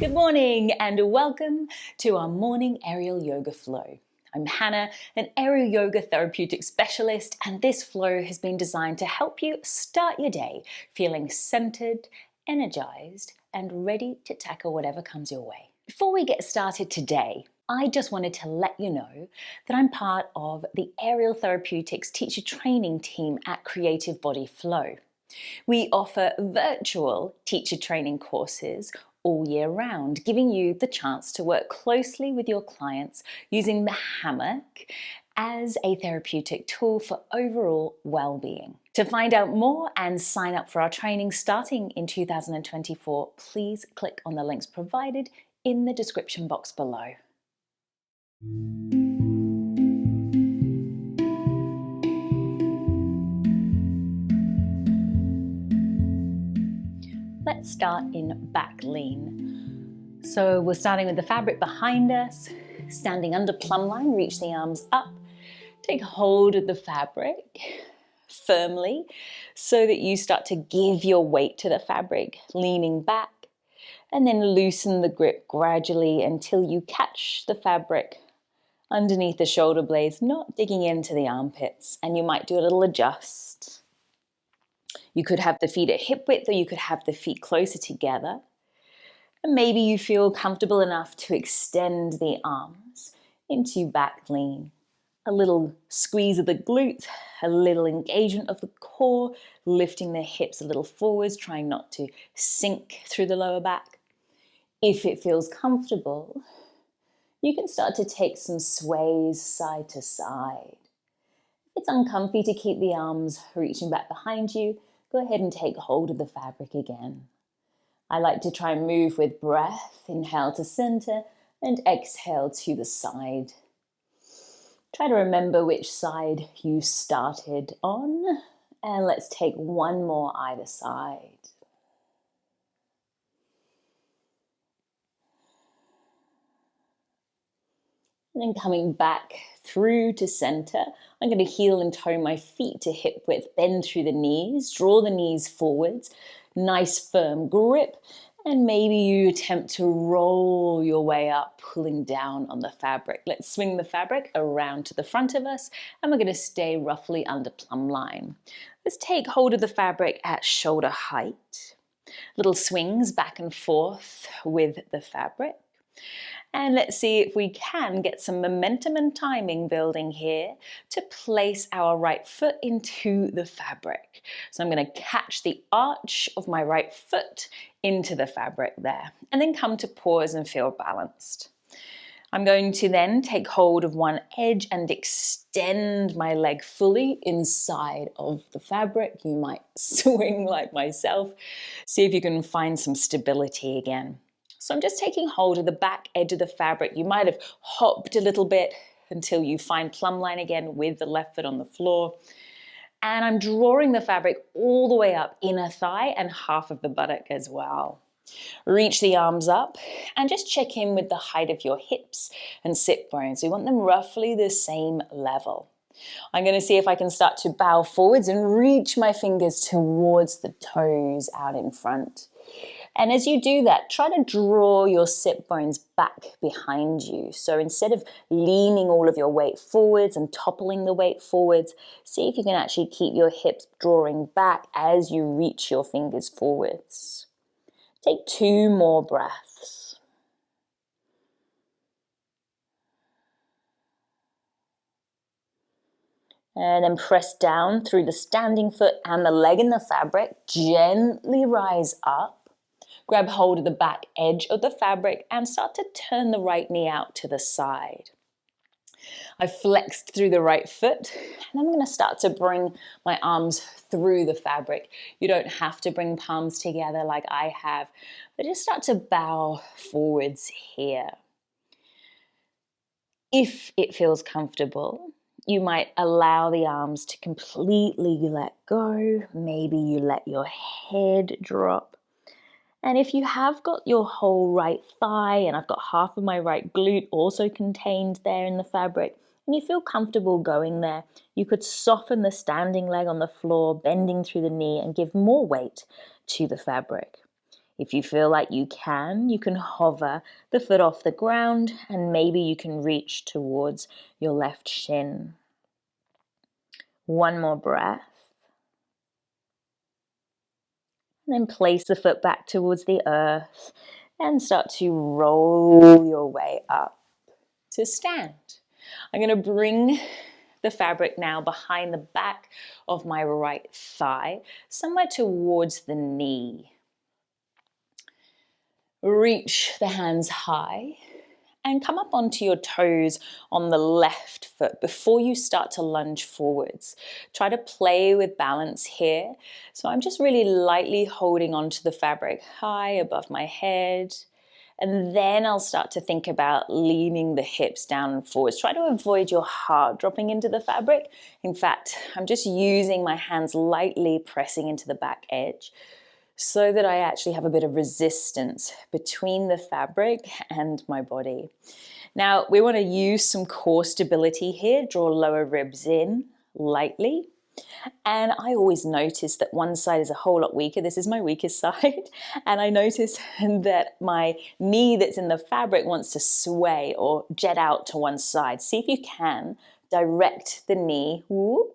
Good morning and welcome to our morning aerial yoga flow. I'm Hannah, an aerial yoga therapeutic specialist, and this flow has been designed to help you start your day feeling centered, energized, and ready to tackle whatever comes your way. Before we get started today, I just wanted to let you know that I'm part of the Aerial Therapeutics teacher training team at Creative Body Flow. We offer virtual teacher training courses all year round, giving you the chance to work closely with your clients using the hammock as a therapeutic tool for overall well-being. To find out more and sign up for our training starting in 2024, please click on the links provided in the description box below. Let's start in back lean. So we're starting with the fabric behind us, standing under plumb line, reach the arms up, take hold of the fabric firmly so that you start to give your weight to the fabric, leaning back, and then loosen the grip gradually until you catch the fabric underneath the shoulder blades, not digging into the armpits, and you might do a little adjust. You could have the feet at hip width or you could have the feet closer together. And maybe you feel comfortable enough to extend the arms into back lean. A little squeeze of the glutes, a little engagement of the core, lifting the hips a little forwards, trying not to sink through the lower back. If it feels comfortable, you can start to take some sways side to side. If it's uncomfy to keep the arms reaching back behind you, go ahead and take hold of the fabric again. I like to try and move with breath. Inhale to center and exhale to the side. Try to remember which side you started on, and let's take one more either side. And then coming back through to center, I'm going to heel and toe my feet to hip width, bend through the knees, draw the knees forwards, nice firm grip, and maybe you attempt to roll your way up, pulling down on the fabric. Let's swing the fabric around to the front of us, and we're going to stay roughly under plumb line. Let's take hold of the fabric at shoulder height. Little swings back and forth with the fabric. And let's see if we can get some momentum and timing building here to place our right foot into the fabric. So I'm going to catch the arch of my right foot into the fabric there, and then come to pause and feel balanced. I'm going to then take hold of one edge and extend my leg fully inside of the fabric. You might swing like myself. See if you can find some stability again. So I'm just taking hold of the back edge of the fabric. You might have hopped a little bit until you find plumb line again with the left foot on the floor. And I'm drawing the fabric all the way up, inner thigh and half of the buttock as well. Reach the arms up and just check in with the height of your hips and sit bones. We want them roughly the same level. I'm going to see if I can start to bow forwards and reach my fingers towards the toes out in front. And as you do that, try to draw your sit bones back behind you. So instead of leaning all of your weight forwards and toppling the weight forwards, see if you can actually keep your hips drawing back as you reach your fingers forwards. Take 2 more breaths. And then press down through the standing foot and the leg in the fabric. Gently rise up. Grab hold of the back edge of the fabric and start to turn the right knee out to the side. I flexed through the right foot, and I'm going to start to bring my arms through the fabric. You don't have to bring palms together like I have, but just start to bow forwards here. If it feels comfortable, you might allow the arms to completely let go. Maybe you let your head drop. And if you have got your whole right thigh, and I've got half of my right glute also contained there in the fabric, and you feel comfortable going there, you could soften the standing leg on the floor, bending through the knee, and give more weight to the fabric. If you feel like you can hover the foot off the ground and maybe you can reach towards your left shin. One more breath. And then place the foot back towards the earth and start to roll your way up to stand. I'm going to bring the fabric now behind the back of my right thigh, somewhere towards the knee. Reach the hands high and come up onto your toes on the left foot before you start to lunge forwards. Try to play with balance here. So I'm just really lightly holding onto the fabric high above my head. And then I'll start to think about leaning the hips down and forwards. Try to avoid your heart dropping into the fabric. In fact, I'm just using my hands lightly pressing into the back edge so that I actually have a bit of resistance between the fabric and my body. Now, we want to use some core stability here. Draw lower ribs in lightly. And I always notice that one side is a whole lot weaker. This is my weakest side. And I notice that my knee that's in the fabric wants to sway or jet out to one side. See if you can direct the knee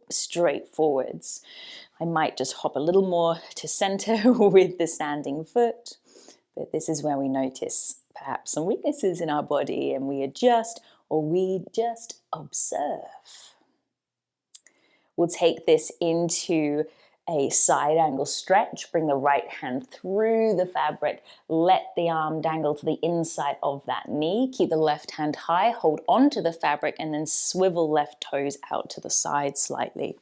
straight forwards. I might just hop a little more to center with the standing foot. But this is where we notice perhaps some weaknesses in our body and we adjust or we just observe. We'll take this into a side angle stretch. Bring the right hand through the fabric. Let the arm dangle to the inside of that knee. Keep the left hand high. Hold onto the fabric and then swivel left toes out to the side slightly.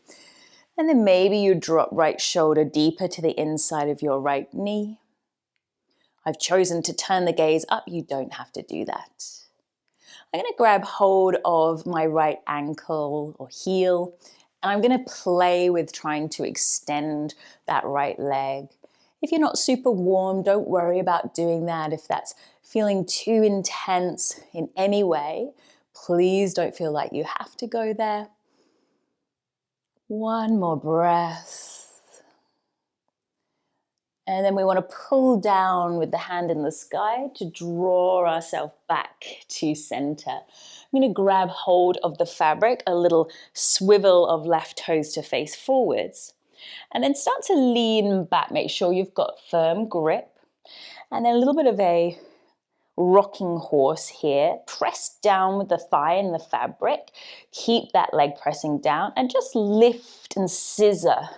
And then maybe you drop right shoulder deeper to the inside of your right knee. I've chosen to turn the gaze up. You don't have to do that. I'm going to grab hold of my right ankle or heel. And I'm going to play with trying to extend that right leg. If you're not super warm, don't worry about doing that. If that's feeling too intense in any way, please don't feel like you have to go there. One more breath. And then we want to pull down with the hand in the sky to draw ourselves back to center. I'm going to grab hold of the fabric, a little swivel of left toes to face forwards. And then start to lean back. Make sure you've got firm grip. And then a little bit of a rocking horse here. Press down with the thigh in the fabric. Keep that leg pressing down and just lift and scissor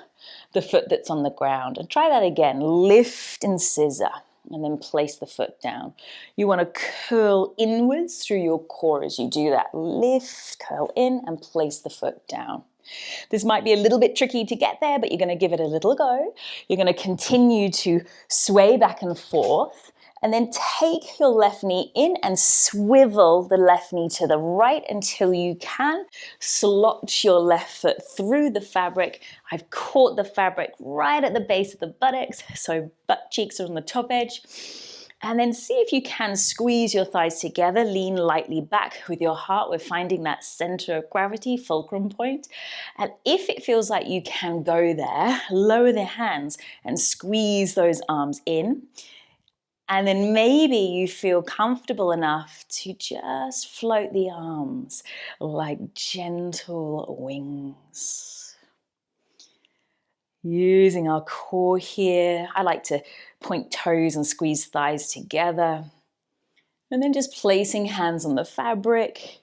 the foot that's on the ground. And try that again. Lift and scissor. And then place the foot down. You want to curl inwards through your core as you do that. Lift, curl in, and place the foot down. This might be a little bit tricky to get there, but you're going to give it a little go. You're going to continue to sway back and forth. And then take your left knee in and swivel the left knee to the right until you can. Slot your left foot through the fabric. I've caught the fabric right at the base of the buttocks, so butt cheeks are on the top edge. And then see if you can squeeze your thighs together, lean lightly back with your heart. We're finding that center of gravity, fulcrum point. And if it feels like you can go there, lower the hands and squeeze those arms in. And then maybe you feel comfortable enough to just float the arms like gentle wings. Using our core here. I like to point toes and squeeze thighs together. And then just placing hands on the fabric.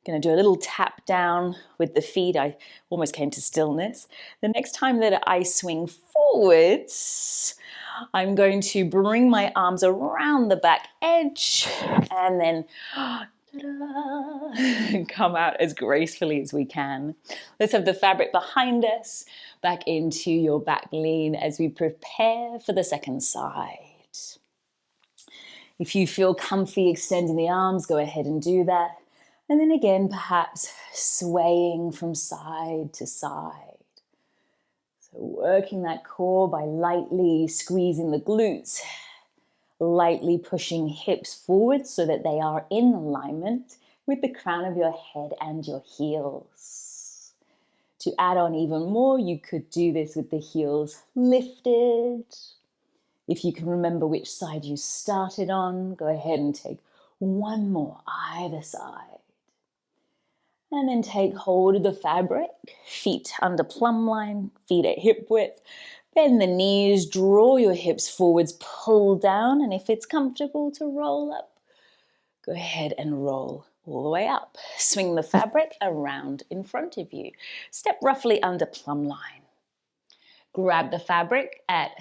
Going to do a little tap down with the feet. I almost came to stillness. The next time that I swing forwards, I'm going to bring my arms around the back edge and then come out as gracefully as we can. Let's have the fabric behind us, back into your back lean as we prepare for the second side. If you feel comfy extending the arms, go ahead and do that. And then again, perhaps swaying from side to side. So working that core by lightly squeezing the glutes, lightly pushing hips forward so that they are in alignment with the crown of your head and your heels. To add on even more, you could do this with the heels lifted, If you can remember which side you started on, go ahead and take one more either side. And then take hold of the fabric, feet under plumb line, feet at hip width. Bend the knees, draw your hips forwards, pull down, and if it's comfortable to roll up, go ahead and roll all the way up. Swing the fabric around in front of you. Step roughly under plumb line. Grab the fabric at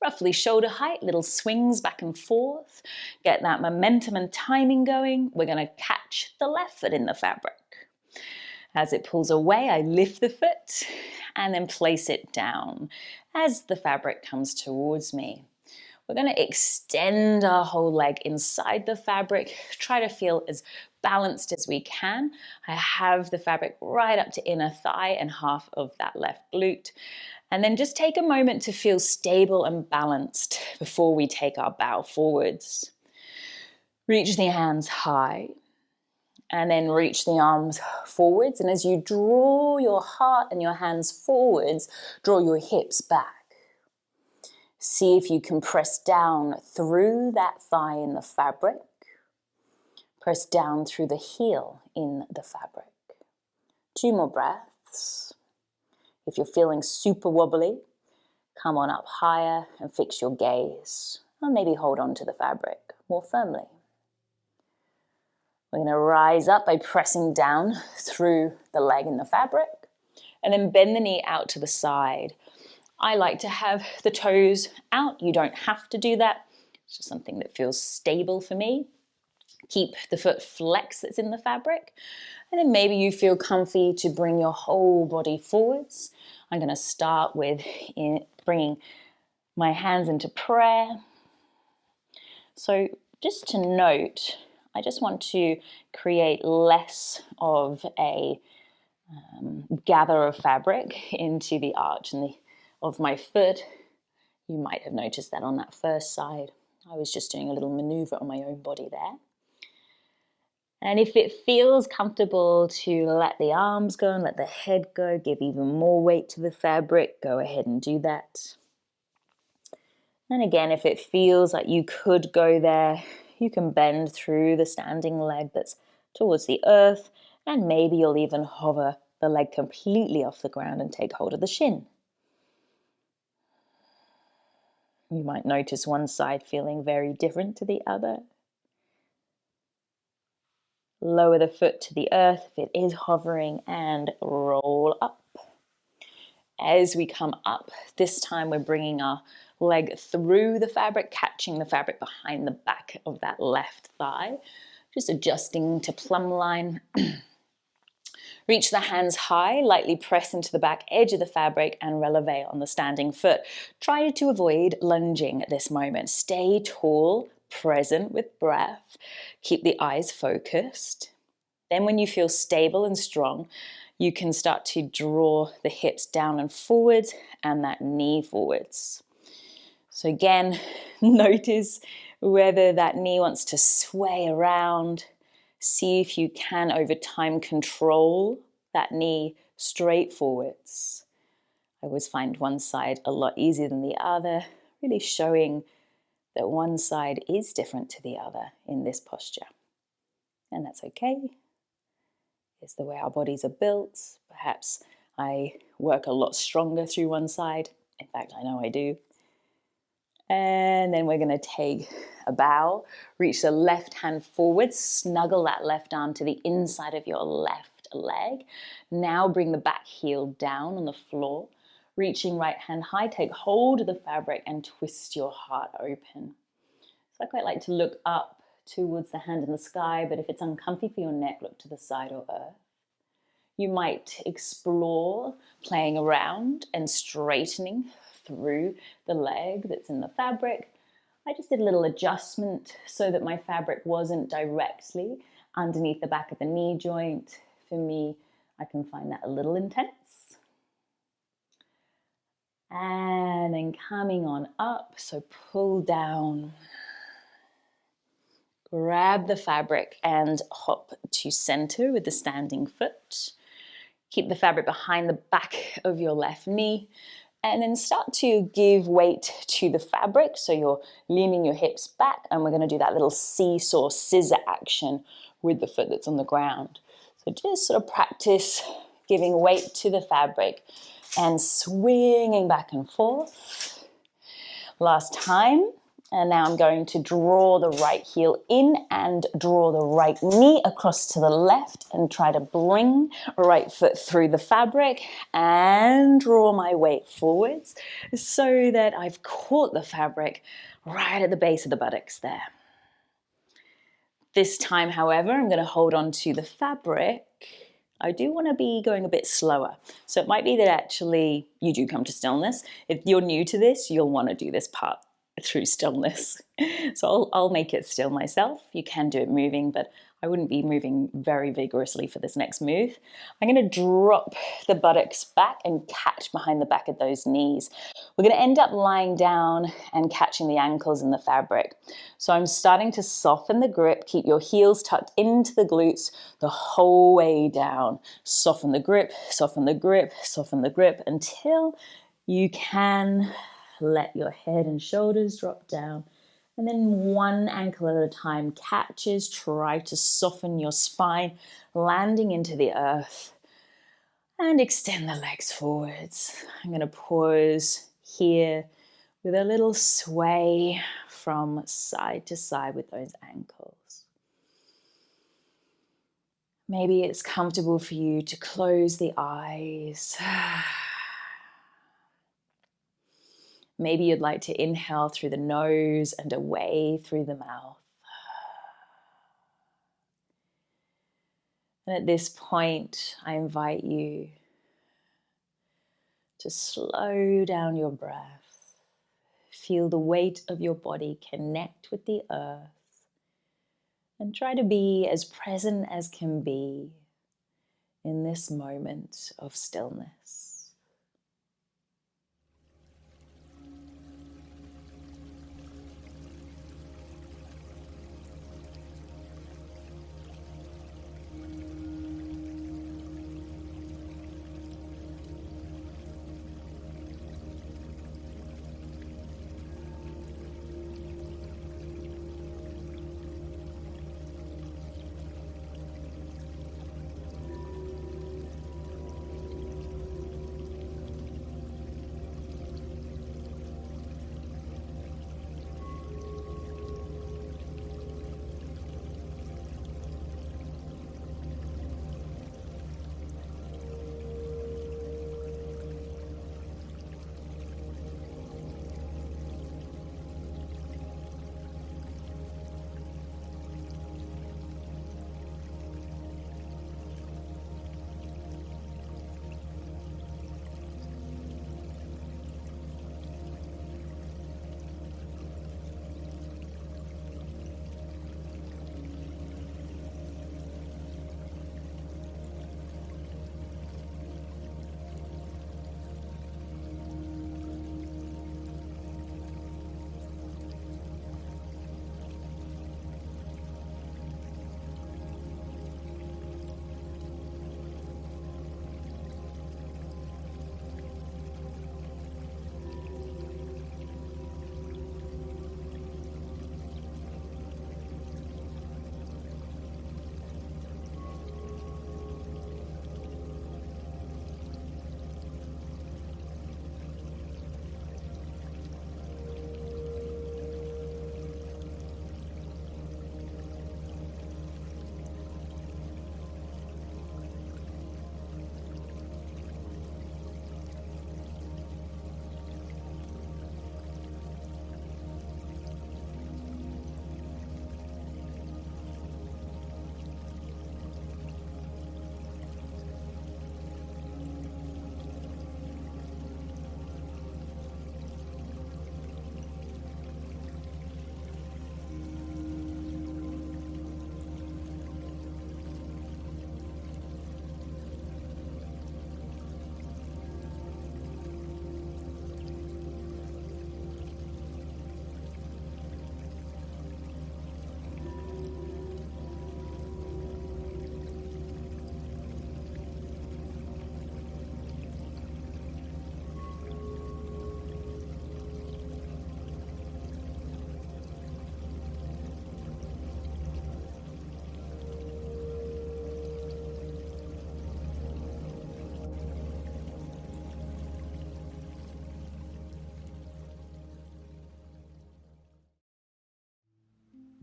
roughly shoulder height, little swings back and forth. Get that momentum and timing going. We're going to catch the left foot in the fabric. As it pulls away, I lift the foot and then place it down as the fabric comes towards me. We're going to extend our whole leg inside the fabric. Try to feel as balanced as we can. I have the fabric right up to inner thigh and half of that left glute. And then just take a moment to feel stable and balanced before we take our bow forwards. Reach the hands high. And then reach the arms forwards. And as you draw your heart and your hands forwards, draw your hips back. See if you can press down through that thigh in the fabric. Press down through the heel in the fabric. 2 more breaths. If you're feeling super wobbly, come on up higher and fix your gaze. Or maybe hold on to the fabric more firmly. We're going to rise up by pressing down through the leg in the fabric and then bend the knee out to the side. I like to have the toes out. You don't have to do that. It's just something that feels stable for me. Keep the foot flex that's in the fabric. And then maybe you feel comfy to bring your whole body forwards. I'm going to start with bringing my hands into prayer. So just to note, I just want to create less of a gather of fabric into the arch of my foot. You might have noticed that on that first side. I was just doing a little maneuver on my own body there. And if it feels comfortable to let the arms go and let the head go, give even more weight to the fabric, go ahead and do that. And again, if it feels like you could go there, you can bend through the standing leg that's towards the earth, and maybe you'll even hover the leg completely off the ground and take hold of the shin. You might notice one side feeling very different to the other. Lower the foot to the earth if it is hovering and roll up. As we come up, this time we're bringing our leg through the fabric, catching the fabric behind the back of that left thigh. Just adjusting to plumb line. Reach the hands high, lightly press into the back edge of the fabric and releve on the standing foot. Try to avoid lunging at this moment. Stay tall, present with breath. Keep the eyes focused. Then when you feel stable and strong, you can start to draw the hips down and forwards and that knee forwards. So again, notice whether that knee wants to sway around. See if you can, over time, control that knee straight forwards. I always find one side a lot easier than the other, really showing that one side is different to the other in this posture. And that's okay. It's the way our bodies are built. Perhaps I work a lot stronger through one side. In fact, I know I do. And then we're going to take a bow, reach the left hand forward, snuggle that left arm to the inside of your left leg. Now bring the back heel down on the floor, reaching right hand high, take hold of the fabric and twist your heart open. So I quite like to look up towards the hand in the sky, but if it's uncomfy for your neck, look to the side or earth. You might explore playing around and straightening through the leg that's in the fabric. I just did a little adjustment so that my fabric wasn't directly underneath the back of the knee joint. For me, I can find that a little intense. And then coming on up, so pull down. Grab the fabric and hop to center with the standing foot. Keep the fabric behind the back of your left knee And then start to give weight to the fabric. So you're leaning your hips back, and we're going to do that little seesaw scissor action with the foot that's on the ground. So just sort of practice giving weight to the fabric and swinging back and forth. Last time. And now I'm going to draw the right heel in and draw the right knee across to the left and try to bring right foot through the fabric and draw my weight forwards so that I've caught the fabric right at the base of the buttocks there. This time, however, I'm going to hold on to the fabric. I do want to be going a bit slower. So it might be that actually you do come to stillness. If you're new to this, you'll want to do this part through stillness. So I'll make it still myself. You can do it moving, but I wouldn't be moving very vigorously for this next move. I'm going to drop the buttocks back and catch behind the back of those knees. We're going to end up lying down and catching the ankles in the fabric. So I'm starting to soften the grip. Keep your heels tucked into the glutes the whole way down. Soften the grip, soften the grip, soften the grip until you can let your head and shoulders drop down. And then one ankle at a time catches. Try to soften your spine, landing into the earth. And extend the legs forwards. I'm going to pause here with a little sway from side to side with those ankles. Maybe it's comfortable for you to close the eyes. Maybe you'd like to inhale through the nose and away through the mouth. And at this point, I invite you to slow down your breath. Feel the weight of your body connect with the earth. And try to be as present as can be in this moment of stillness.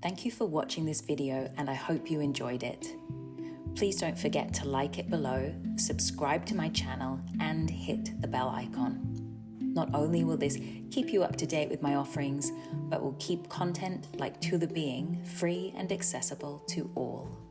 Thank you for watching this video, and I hope you enjoyed it. Please don't forget to like it below, subscribe to my channel, and hit the bell icon. Not only will this keep you up to date with my offerings, but will keep content like Tula being free and accessible to all.